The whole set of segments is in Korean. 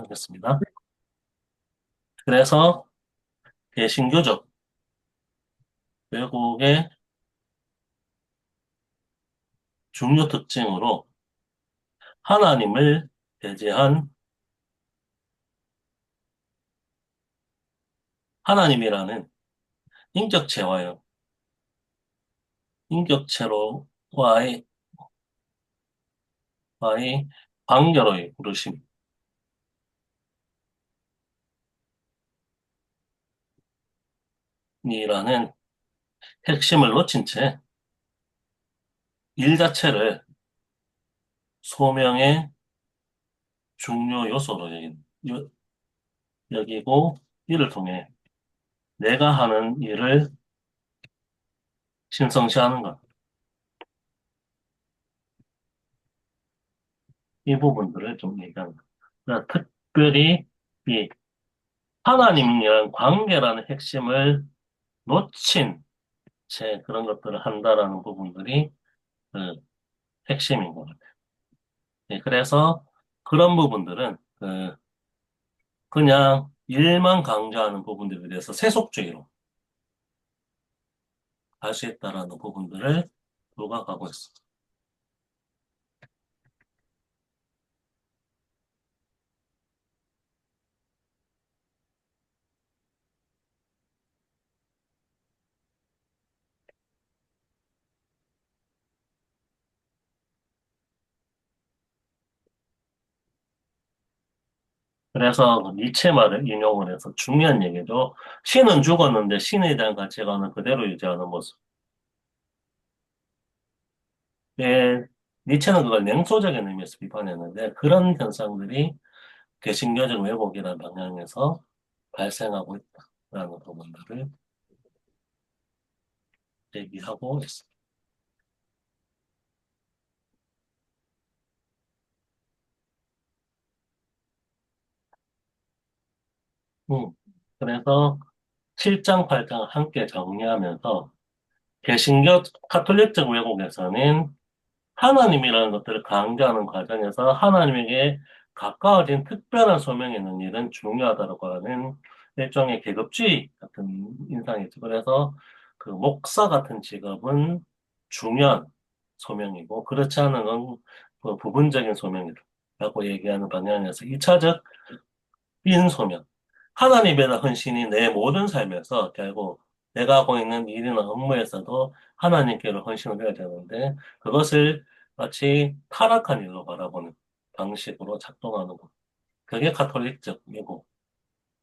하겠습니다. 그래서 개신교적 왜곡의 중요 특징으로 하나님을 배제한 하나님이라는 인격체와의 인격체로와의 관계로의 부르심이라는 핵심을 놓친 채 일 자체를 소명의 중요 요소로 여기고 이를 통해 내가 하는 일을 신성시하는 것. 이 부분들을 좀 얘기합니다. 그러니까 특별히 이 하나님이란 관계라는 핵심을 놓친 채 그런 것들을 한다라는 부분들이 그 핵심인 것 같아요. 예, 그래서 그런 부분들은 그냥 일만 강조하는 부분들에 대해서 세속주의로 갈 수 있다라는 부분들을 부각하고 있습니다. 그래서 그 니체 말을 인용을 해서 중요한 얘기죠. 신은 죽었는데 신에 대한 가치관은 그대로 유지하는 모습. 예, 니체는 그걸 냉소적인 의미에서 비판했는데 그런 현상들이 개신교적 왜곡이라는 방향에서 발생하고 있다라는 부분들을 얘기하고 있습니다. 음, 그래서 7장, 8장 함께 정리하면서 개신교 카톨릭적 왜곡에서는 하나님이라는 것들을 강조하는 과정에서 하나님에게 가까워진 특별한 소명이 있는 일은 중요하다고 하는 일종의 계급주의 같은 인상이죠. 그래서 그 목사 같은 직업은 중요한 소명이고 그렇지 않은 건 그 부분적인 소명이라고 얘기하는 방향에서 2차적 인소명. 하나님에 대한 헌신이 내 모든 삶에서 결국 내가 하고 있는 일이나 업무에서도 하나님께로 헌신을 해야 되는데 그것을 마치 타락한 일로 바라보는 방식으로 작동하는 것. 그게 카톨릭적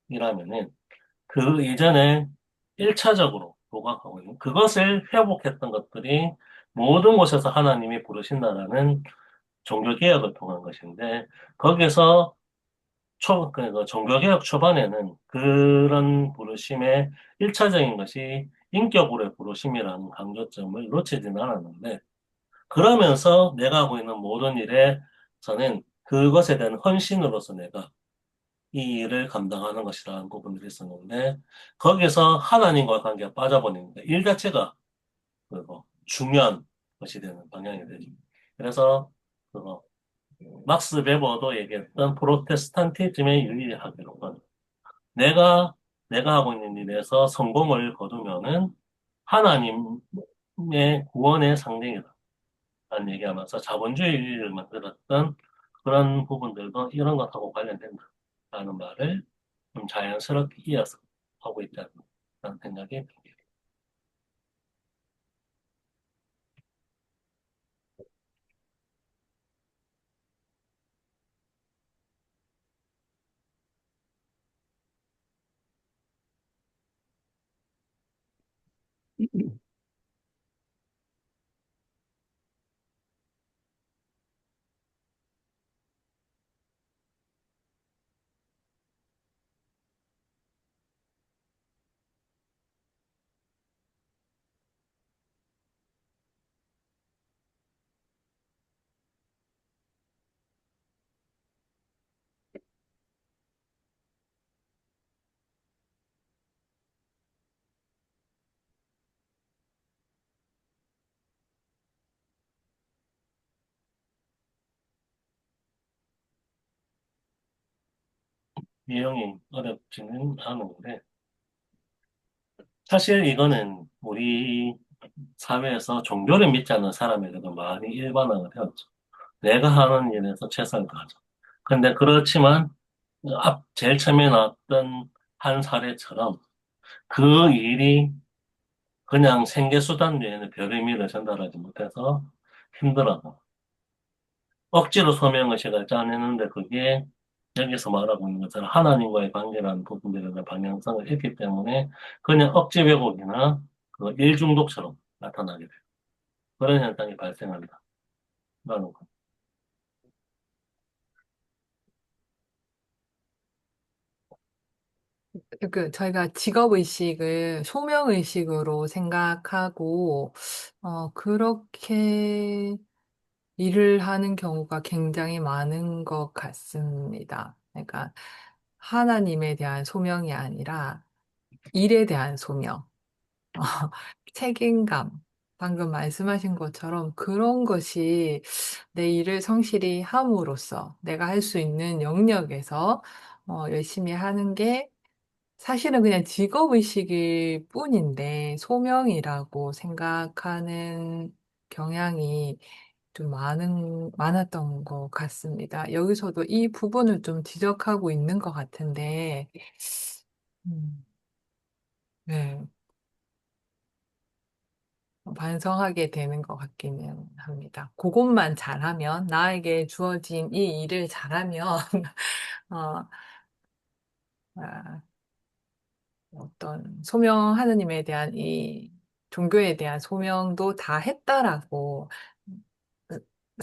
미국이라면은 그 이전에 1차적으로 부각하고 있는 그것을 회복했던 것들이 모든 곳에서 하나님이 부르신다라는 종교개혁을 통한 것인데 거기서 그 종교개혁 초반에는 그런 부르심의 일차적인 것이 인격으로의 부르심이라는 강조점을 놓치지는 않았는데, 그러면서 내가 하고 있는 모든 일에서는 그것에 대한 헌신으로서 내가 이 일을 감당하는 것이라는 부분들이 있었는데, 거기서 하나님과 관계가 빠져버리니까 일 자체가 그거 중요한 것이 되는 방향이 되죠. 그래서 그거 막스 베버도 얘기했던 프로테스탄티즘의 윤리학이론 내가, 내가 하고 있는 일에서 성공을 거두면은 하나님의 구원의 상징이다. 라는 얘기하면서 자본주의를 만들었던 그런 부분들도 이런 것하고 관련된다. 라는 말을 좀 자연스럽게 이어서 하고 있다는 생각이 듭니다. 내용이 어렵지는 않은데, 사실 이거는 우리 사회에서 종교를 믿지 않는 사람에게도 많이 일반화가 되었죠. 내가 하는 일에서 최선을 다하죠. 근데 그렇지만, 제일 처음에 나왔던 한 사례처럼 그 일이 그냥 생계수단 외에는 별 의미를 전달하지 못해서 힘들어서 억지로 소명의식을 짜내는데 그게 여기서 말하고 있는 것처럼 하나님과의 관계라는 부분들에 대한 방향성을 잃기 때문에 그냥 억지 왜곡이나 그 일중독처럼 나타나게 돼요. 그런 현상이 발생한다. 라는 거. 저희가 직업의식을 소명의식으로 생각하고, 그렇게 일을 하는 경우가 굉장히 많은 것 같습니다. 그러니까 하나님에 대한 소명이 아니라 일에 대한 소명, 어, 책임감. 방금 말씀하신 것처럼 그런 것이 내 일을 성실히 함으로써 내가 할 수 있는 영역에서 열심히 하는 게 사실은 그냥 직업의식일 뿐인데 소명이라고 생각하는 경향이 좀 많았던 것 같습니다. 여기서도 이 부분을 좀 지적하고 있는 것 같은데, 음, 네, 반성하게 되는 것 같기는 합니다. 그것만 잘하면, 나에게 주어진 이 일을 잘하면, 어, 아, 어떤 하느님에 대한 이 종교에 대한 소명도 다 했다라고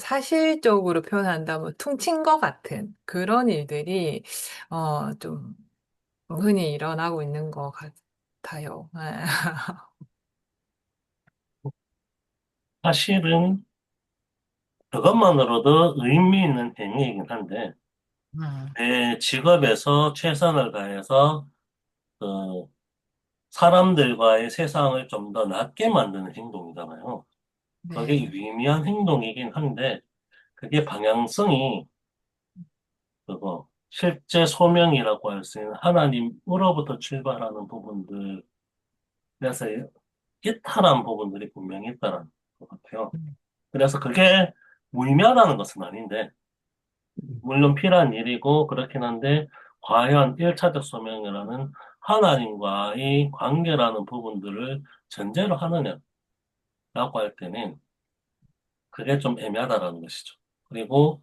사실적으로 표현한다면 퉁친 것 같은 그런 일들이 좀 흔히 일어나고 있는 것 같아요. 사실은 그것만으로도 의미 있는 행위이긴 한데, 내 직업에서 최선을 다해서 그 사람들과의 세상을 좀 더 낫게 만드는 행동이잖아요. 그게 네. 유의미한 행동이긴 한데, 그게 방향성이 그거 실제 소명이라고 할 수 있는 하나님으로부터 출발하는 부분들, 그래서 이탈한 부분들이 분명히 있다는 것 같아요. 그래서 그게 무의미하다는 것은 아닌데, 물론 필요한 일이고 그렇긴 한데, 과연 일차적 소명이라는 하나님과의 관계라는 부분들을 전제로 하느냐라고 할 때는 그게 좀 애매하다라는 것이죠. 그리고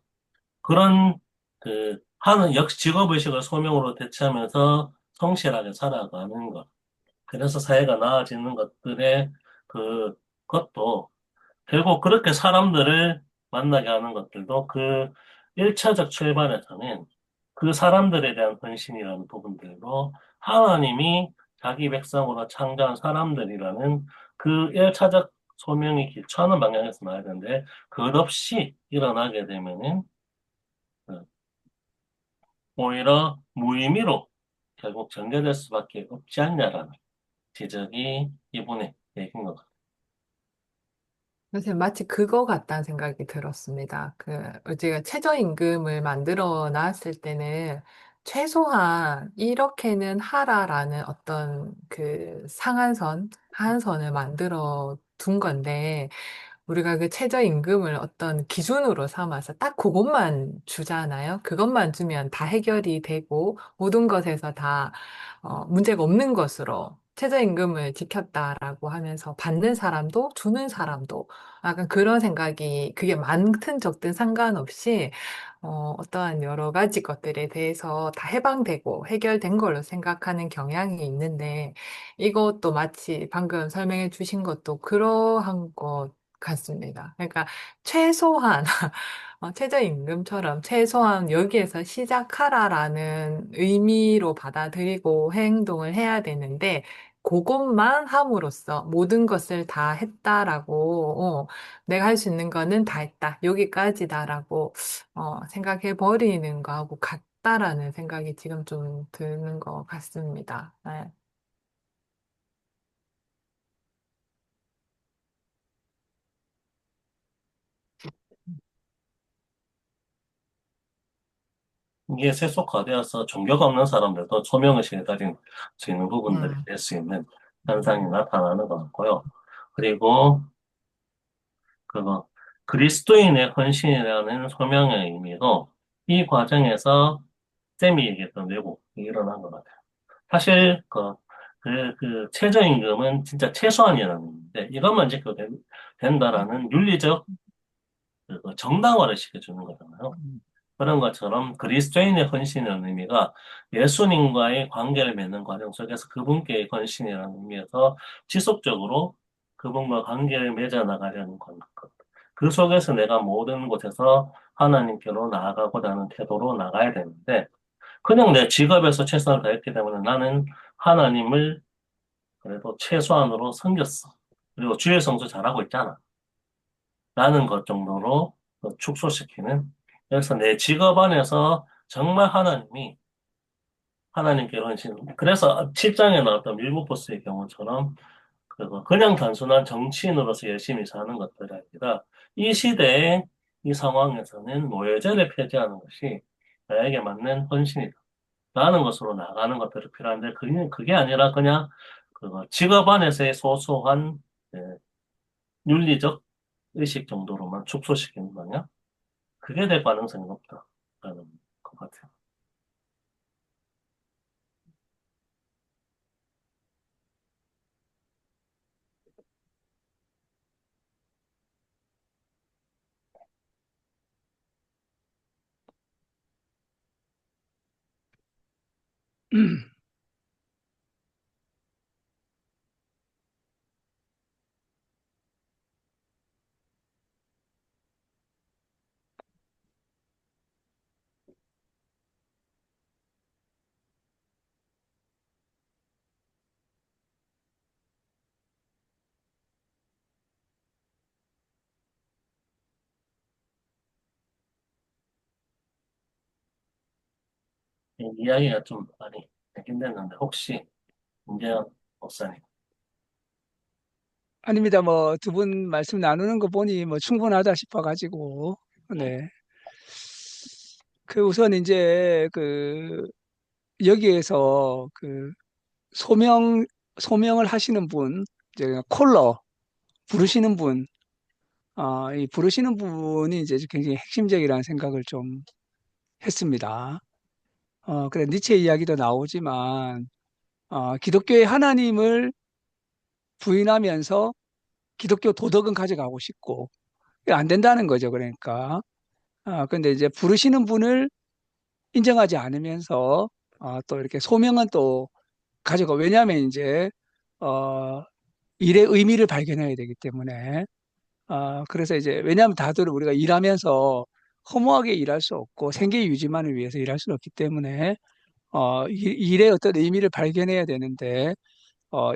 그런 하는 직업의식을 소명으로 대체하면서 성실하게 살아가는 것. 그래서 사회가 나아지는 것들의 것도 결국 그렇게 사람들을 만나게 하는 것들도 그 1차적 출발에서는 그 사람들에 대한 헌신이라는 부분들로 하나님이 자기 백성으로 창조한 사람들이라는 그 1차적 소명이 기초하는 방향에서 나야 되는데 그것없이 일어나게 되면은 어, 오히려 무의미로 결국 전개될 수밖에 없지 않냐라는 지적이 이분의 얘기인 것 같아요. 선생님, 마치 그거 같다는 생각이 들었습니다. 제가 최저임금을 만들어 놨을 때는 최소한 이렇게는 하라라는 어떤 하한선을 만들어 둔 건데, 우리가 그 최저임금을 어떤 기준으로 삼아서 딱 그것만 주잖아요. 그것만 주면 다 해결이 되고 모든 것에서 다 문제가 없는 것으로 최저임금을 지켰다라고 하면서 받는 사람도 주는 사람도 약간 그런 생각이 그게 많든 적든 상관없이 어떠한 여러 가지 것들에 대해서 다 해방되고 해결된 걸로 생각하는 경향이 있는데 이것도 마치 방금 설명해 주신 것도 그러한 것 같습니다. 그러니까 최소한 최저임금처럼 최소한 여기에서 시작하라라는 의미로 받아들이고 행동을 해야 되는데 그것만 함으로써 모든 것을 다 했다라고 내가 할 수 있는 거는 다 했다. 여기까지다라고 생각해 버리는 거하고 같다라는 생각이 지금 좀 드는 것 같습니다. 네. 이게 세속화되어서 종교가 없는 사람들도 소명의식을 가진 수 있는 부분들이 음, 될 수 있는 현상이 나타나는 것 같고요. 그리고 그거 그리스도인의 헌신이라는 소명의 의미도 이 과정에서 쌤이 얘기했던 왜곡이 일어난 것 같아요. 사실 최저임금은 진짜 최소한이라는 건데 이것만 지켜도 된다라는 윤리적 정당화를 시켜주는 거잖아요. 그런 것처럼 그리스도인의 헌신이라는 의미가 예수님과의 관계를 맺는 과정 속에서 그분께의 헌신이라는 의미에서 지속적으로 그분과 관계를 맺어 나가려는 것. 그 속에서 내가 모든 곳에서 하나님께로 나아가고자 하는 태도로 나가야 되는데 그냥 내 직업에서 최선을 다했기 때문에 나는 하나님을 그래도 최소한으로 섬겼어. 그리고 주일 성수 잘하고 있잖아. 라는 것 정도로 축소시키는. 그래서 내 직업 안에서 정말 하나님께 헌신. 그래서 7장에 나왔던 밀보포스의 경우처럼 그냥 단순한 정치인으로서 열심히 사는 것들이 아니라 이 시대의 이 상황에서는 노예제를 폐지하는 것이 나에게 맞는 헌신이다. 라는 것으로 나가는 것들이 필요한데 그게 아니라 그냥 직업 안에서의 소소한 예, 윤리적 의식 정도로만 축소시키는 거냐? 그게 될 가능성이 높다라는 것 같아요. 이 이야기가 좀 많이 되긴 됐는데 혹시 김재현 목사님 아닙니다. 뭐 두 분 말씀 나누는 거 보니 뭐 충분하다 싶어가지고 네. 그 우선 이제 그 여기에서 그 소명 소명을 하시는 분, 이제 콜러 부르시는 분, 이 부르시는 분이 이제 굉장히 핵심적이라는 생각을 좀 했습니다. 그래 니체 이야기도 나오지만 기독교의 하나님을 부인하면서 기독교 도덕은 가져가고 싶고 이게 안 된다는 거죠. 그러니까. 근데 이제 부르시는 분을 인정하지 않으면서 또 이렇게 소명은 또 가져가. 왜냐하면 이제 어, 일의 의미를 발견해야 되기 때문에. 그래서 이제 왜냐하면 다들 우리가 일하면서 허무하게 일할 수 없고 생계 유지만을 위해서 일할 수는 없기 때문에 일의 어떤 의미를 발견해야 되는데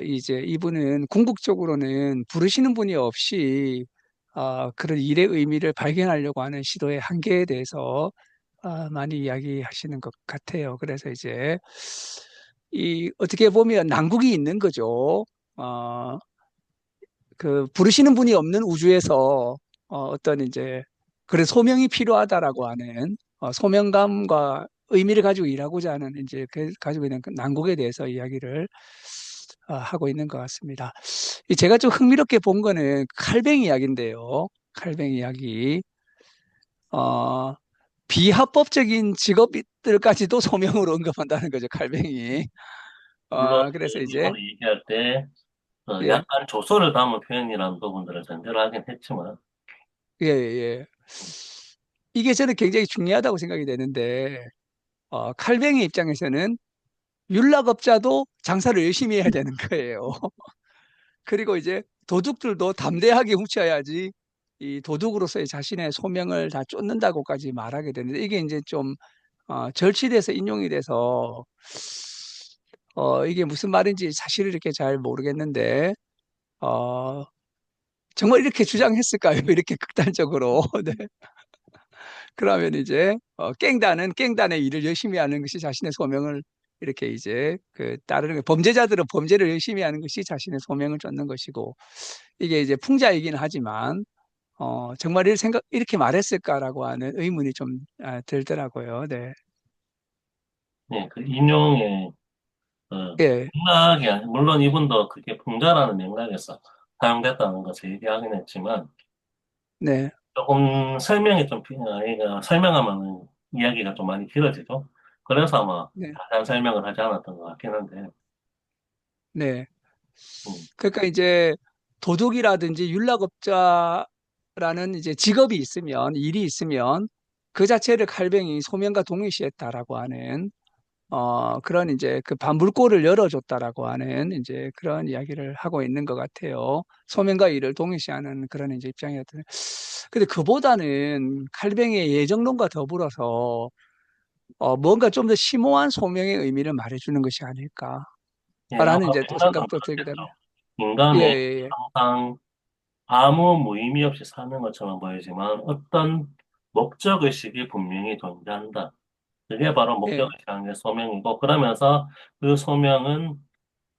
이제 이분은 궁극적으로는 부르시는 분이 없이 그런 일의 의미를 발견하려고 하는 시도의 한계에 대해서 많이 이야기하시는 것 같아요. 그래서 이제 이 어떻게 보면 난국이 있는 거죠. 어, 그 부르시는 분이 없는 우주에서 어떤 이제 그런 소명이 필요하다라고 하는 소명감과 의미를 가지고 일하고자 하는 이제 가지고 있는 그 난국에 대해서 이야기를 하고 있는 것 같습니다. 제가 좀 흥미롭게 본 거는 칼뱅 이야기인데요. 칼뱅 이야기. 어, 비합법적인 직업들까지도 소명으로 언급한다는 거죠, 칼뱅이. 물론 그래서 이제, 이걸 얘기할 때 예, 약간 조소를 담은 표현이라는 부분들을 전제로 하긴 했지만 예, 예. 이게 저는 굉장히 중요하다고 생각이 되는데, 칼뱅이 입장에서는 율락업자도 장사를 열심히 해야 되는 거예요. 그리고 이제 도둑들도 담대하게 훔쳐야지 이 도둑으로서의 자신의 소명을 다 쫓는다고까지 말하게 되는데, 이게 이제 좀 절치돼서 인용이 돼서 이게 무슨 말인지 사실 이렇게 잘 모르겠는데 어, 정말 이렇게 주장했을까요? 이렇게 극단적으로. 네. 그러면 이제 깽단의 일을 열심히 하는 것이 자신의 소명을 이렇게 이제 따르는 거. 범죄자들은 범죄를 열심히 하는 것이 자신의 소명을 쫓는 것이고 이게 이제 풍자이긴 하지만 정말 이렇게 말했을까라고 하는 의문이 좀 들더라고요. 네. 예, 그 인용의 그 예, 물론 이분도 그게 풍자라는 맥락에서 사용됐다는 것을 얘기하긴 했지만 네, 조금 설명이 좀 그러니까 설명하면 이야기가 좀 많이 길어지죠. 그래서 아마 네, 자세한 설명을 하지 않았던 것 같긴 한데, 네. 음, 그러니까 이제 도둑이라든지 윤락업자라는 이제 직업이 있으면, 일이 있으면 그 자체를 칼뱅이 소명과 동일시했다라고 하는 그런 이제 그 반불고를 열어줬다라고 하는 이제 그런 이야기를 하고 있는 것 같아요. 소명과 일을 동일시하는 그런 이제 입장이었던. 근데 그보다는 칼뱅이의 예정론과 더불어서 뭔가 좀 더 심오한 소명의 의미를 말해주는 것이 예, 아마 아닐까라는 이제 또 맥락은 생각도 들게 되네. 그렇겠죠. 예, 인간이 예, 예. 항상 아무 무의미 없이 사는 것처럼 보이지만 어떤 목적의식이 분명히 존재한다. 그게 바로 예, 목적의식의 소명이고, 그러면서 그 소명은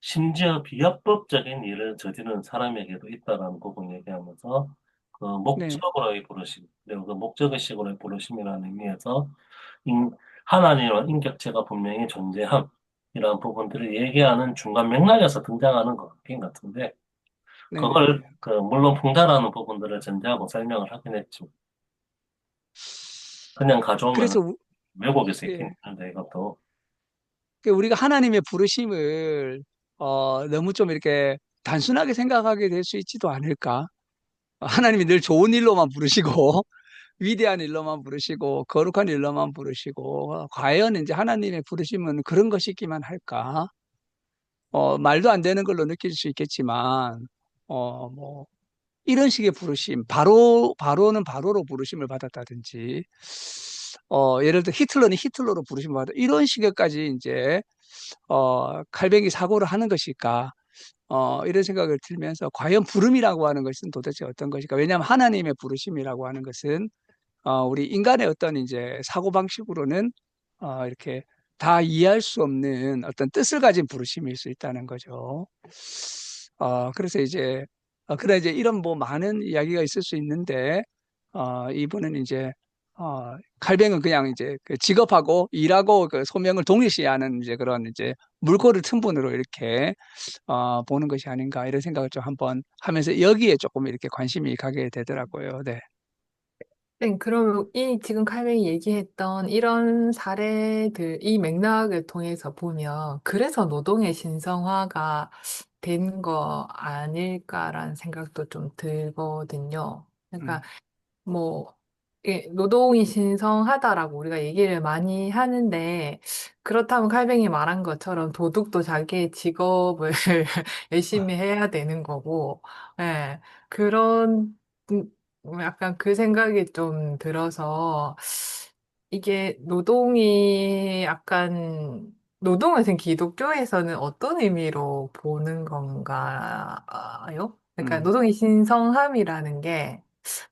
심지어 비합법적인 일을 저지르는 사람에게도 있다라는 부분 얘기하면서 그 네, 목적으로의 부르심, 그리고 그 목적의식으로의 부르심이라는 의미에서 인, 하나님의 인격체가 분명히 존재함, 이런 부분들을 얘기하는 중간 맥락에서 등장하는 것 같긴 같은데, 네네. 그걸, 물론 풍자라는 부분들을 전제하고 설명을 하긴 했죠. 그냥 가져오면 그래서 왜곡일 수 있긴 예, 한데, 이것도. 그 우리가 하나님의 부르심을 너무 좀 이렇게 단순하게 생각하게 될 수 있지도 않을까? 하나님이 늘 좋은 일로만 부르시고 위대한 일로만 부르시고 거룩한 일로만 부르시고 과연 이제 하나님의 부르심은 그런 것이기만 할까? 말도 안 되는 걸로 느낄 수 있겠지만 뭐 이런 식의 부르심, 바로는 바로로 부르심을 받았다든지, 예를 들어 히틀러는 히틀러로 부르심을 받았다. 이런 식의까지 이제, 칼뱅이 사고를 하는 것일까? 이런 생각을 들면서, 과연 부름이라고 하는 것은 도대체 어떤 것일까? 왜냐하면 하나님의 부르심이라고 하는 것은, 우리 인간의 어떤 이제 사고방식으로는, 이렇게 다 이해할 수 없는 어떤 뜻을 가진 부르심일 수 있다는 거죠. 그래서 이제, 그래 이제 이런 뭐 많은 이야기가 있을 수 있는데, 이분은 이제, 칼뱅은 그냥 이제 그 직업하고 일하고 그 소명을 동일시하는 이제 그런 이제 물꼬를 틈분으로 이렇게, 보는 것이 아닌가 이런 생각을 좀 한번 하면서 여기에 조금 이렇게 관심이 가게 되더라고요. 네. 네, 그럼 이 지금 칼뱅이 얘기했던 이런 사례들, 이 맥락을 통해서 보면 그래서 노동의 신성화가 된 거 아닐까라는 생각도 좀 들거든요. 그러니까 음, 뭐, 예, 노동이 신성하다라고 우리가 얘기를 많이 하는데, 그렇다면 칼뱅이 말한 것처럼 도둑도 자기의 직업을 열심히 해야 되는 거고, 예, 그런, 약간 그 생각이 좀 들어서, 이게 노동이 약간, 노동을 지금 기독교에서는 어떤 의미로 보는 건가요? 그러니까 음, 노동의 신성함이라는 게,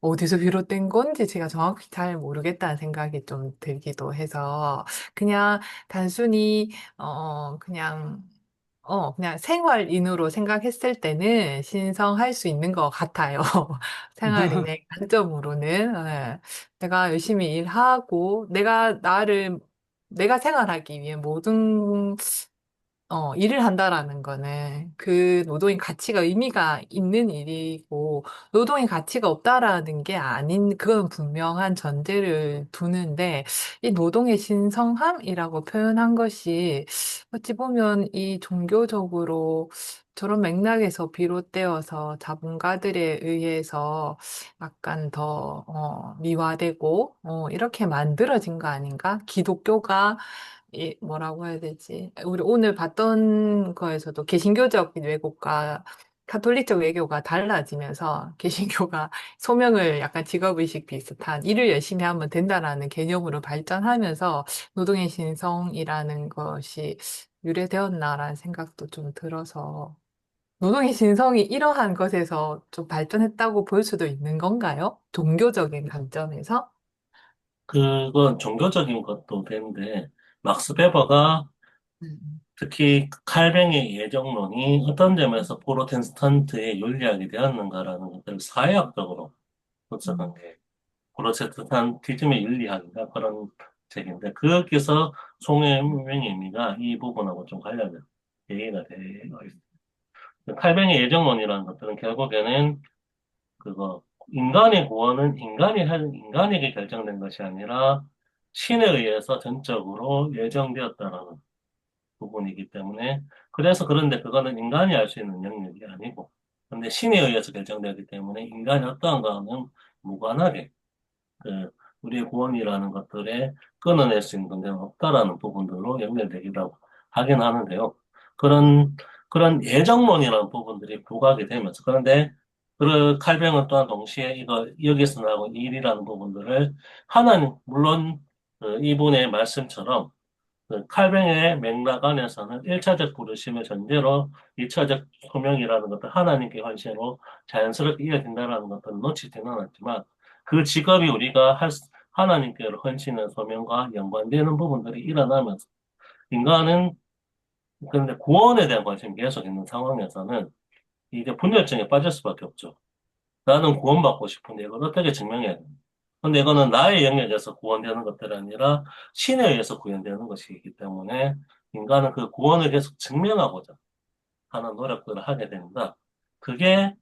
어디서 비롯된 건지 제가 정확히 잘 모르겠다는 생각이 좀 들기도 해서, 그냥 단순히, 그냥 생활인으로 생각했을 때는 신성할 수 있는 것 같아요. 생활인의 관점으로는. 예. 내가 열심히 일하고, 내가 생활하기 위해 모든 일을 한다라는 거는 그 노동의 가치가 의미가 있는 일이고, 노동의 가치가 없다라는 게 아닌, 그건 분명한 전제를 두는데, 이 노동의 신성함이라고 표현한 것이, 어찌 보면 이 종교적으로 저런 맥락에서 비롯되어서 자본가들에 의해서 약간 더, 미화되고, 이렇게 만들어진 거 아닌가? 기독교가 뭐라고 해야 되지? 우리 오늘 봤던 거에서도 개신교적 왜곡과 가톨릭적 외교가 달라지면서 개신교가 소명을 약간 직업의식 비슷한 일을 열심히 하면 된다라는 개념으로 발전하면서 노동의 신성이라는 것이 유래되었나라는 생각도 좀 들어서 노동의 신성이 이러한 것에서 좀 발전했다고 볼 수도 있는 건가요? 종교적인 관점에서? 그건 종교적인 것도 되는데, 막스 베버가 음, 특히 칼뱅의 예정론이 어떤 점에서 프로테스탄트의 윤리학이 되었는가라는 것들을 사회학적으로 분석한 음, 게 프로테스탄티즘의 윤리학인가 그런 책인데 거기서 송혜명의미가 이 부분하고 좀 관련된 얘기가 되어 있어요. 칼뱅의 예정론이라는 것들은 결국에는 그거 인간의 구원은 인간에게 결정된 것이 아니라 신에 의해서 전적으로 예정되었다라는 부분이기 때문에 그래서 그런데 그거는 인간이 알 수 있는 영역이 아니고 근데 신에 의해서 결정되기 때문에 인간이 어떠한 거는 무관하게 그 우리의 구원이라는 것들에 끊어낼 수 있는 데는 없다라는 부분들로 연결되기도 하긴 하는데요. 그런 예정론이라는 부분들이 부각이 되면서 그런데 그 칼뱅은 또한 동시에 이거 여기서 나온 일이라는 부분들을 하나님 물론 이분의 말씀처럼 그 칼뱅의 맥락 안에서는 1차적 부르심의 전제로 2차적 소명이라는 것들, 하나님께 헌신으로 자연스럽게 이어진다는 것들은 놓치지는 않았지만, 그 직업이 우리가 하나님께 헌신의 소명과 연관되는 부분들이 일어나면서, 인간은, 그런데 구원에 대한 관심이 계속 있는 상황에서는, 이제 분열증에 빠질 수밖에 없죠. 나는 구원받고 싶은데 이걸 어떻게 증명해야 돼? 근데 이거는 나의 영역에서 구원되는 것들이 아니라 신에 의해서 구원되는 것이기 때문에 인간은 그 구원을 계속 증명하고자 하는 노력들을 하게 됩니다. 그게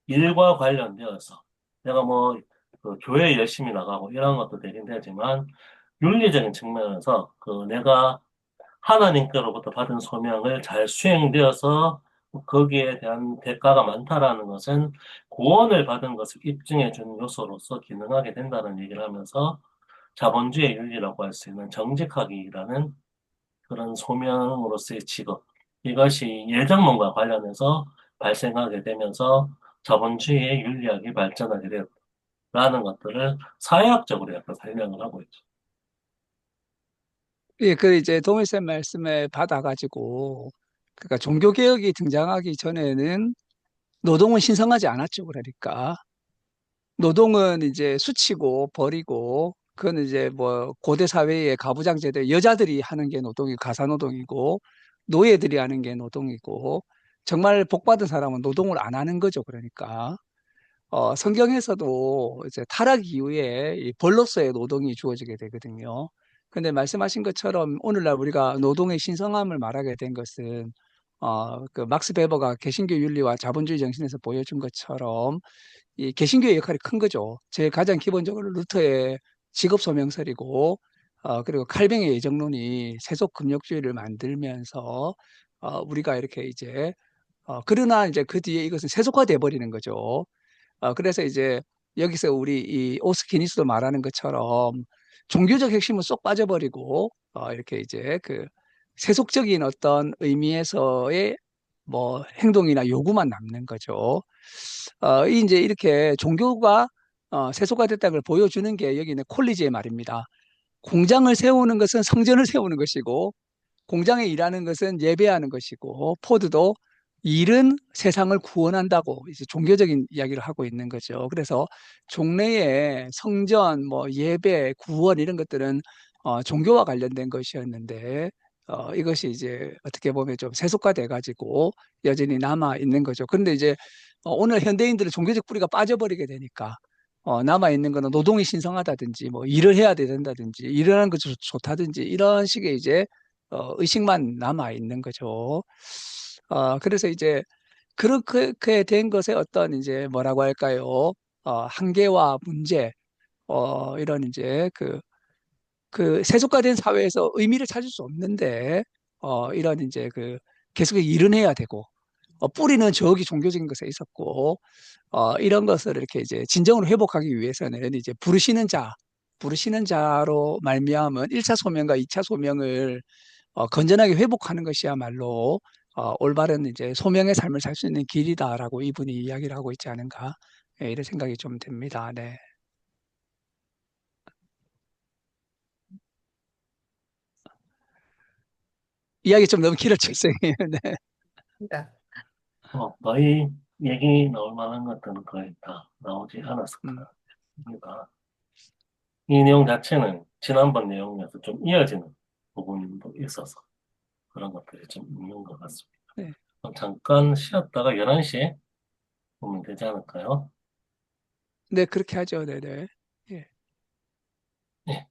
일과 관련되어서 내가 뭐 그 교회에 열심히 나가고 이런 것도 되긴 되지만 윤리적인 측면에서 그 내가 하나님께로부터 받은 소명을 잘 수행되어서 거기에 대한 대가가 많다라는 것은 구원을 받은 것을 입증해 주는 요소로서 기능하게 된다는 얘기를 하면서 자본주의 윤리라고 할 수 있는 정직하기라는 그런 소명으로서의 직업, 이것이 예정론과 관련해서 발생하게 되면서 자본주의의 윤리학이 발전하게 되었다라는 것들을 사회학적으로 약간 설명을 하고 있죠. 예, 그 이제 도미쌤 말씀에 받아가지고, 그러니까 종교개혁이 등장하기 전에는 노동은 신성하지 않았죠. 그러니까. 노동은 이제 수치고 버리고, 그건 이제 뭐 고대 사회의 가부장제대, 여자들이 하는 게 노동이 가사노동이고, 노예들이 하는 게 노동이고, 정말 복받은 사람은 노동을 안 하는 거죠. 그러니까. 성경에서도 이제 타락 이후에 이 벌로서의 노동이 주어지게 되거든요. 근데 말씀하신 것처럼 오늘날 우리가 노동의 신성함을 말하게 된 것은 그 막스 베버가 개신교 윤리와 자본주의 정신에서 보여준 것처럼 이 개신교의 역할이 큰 거죠. 제일 가장 기본적으로 루터의 직업 소명설이고 그리고 칼뱅의 예정론이 세속 금욕주의를 만들면서 우리가 이렇게 이제 그러나 이제 그 뒤에 이것은 세속화돼 버리는 거죠. 그래서 이제 여기서 우리 이 오스키니스도 말하는 것처럼 종교적 핵심은 쏙 빠져버리고 이렇게 이제 그 세속적인 어떤 의미에서의 뭐 행동이나 요구만 남는 거죠. 이제 이렇게 종교가 세속화됐다는 걸 보여주는 게 여기는 콜리지의 말입니다. 공장을 세우는 것은 성전을 세우는 것이고 공장에 일하는 것은 예배하는 것이고 포드도 일은 세상을 구원한다고 이제 종교적인 이야기를 하고 있는 거죠. 그래서 종래의 성전, 뭐 예배, 구원 이런 것들은 종교와 관련된 것이었는데 이것이 이제 어떻게 보면 좀 세속화돼 가지고 여전히 남아 있는 거죠. 그런데 이제 오늘 현대인들은 종교적 뿌리가 빠져버리게 되니까 남아 있는 거는 노동이 신성하다든지 뭐 일을 해야 된다든지 일하는 것이 좋다든지 이런 식의 이제 의식만 남아 있는 거죠. 그래서 이제 그렇게 된 것에 어떤 이제 뭐라고 할까요? 한계와 문제, 이런 이제 그 세속화된 사회에서 의미를 찾을 수 없는데, 이런 이제 계속 일은 해야 되고, 뿌리는 저기 종교적인 것에 있었고, 이런 것을 이렇게 이제 진정으로 회복하기 위해서는 이제 부르시는 자로 말미암은 1차 소명과 2차 소명을 건전하게 회복하는 것이야말로 올바른 이제 소명의 삶을 살 수 있는 길이다라고 이분이 이야기를 하고 있지 않은가 이런 생각이 좀 듭니다. 네. 이야기 좀 너무 길었죠, 선생님. 네. 거의 얘기 나올 만한 것들은 거의 다 나오지 않았을 음, 겁니다. 이 내용 자체는 지난번 내용에서 좀 이어지는 부분도 있어서 그런 것들이 좀 있는 것 같습니다. 네. 그럼 잠깐 쉬었다가 11시에 보면 되지 않을까요? 네, 그렇게 하죠. 네네. 예. 네.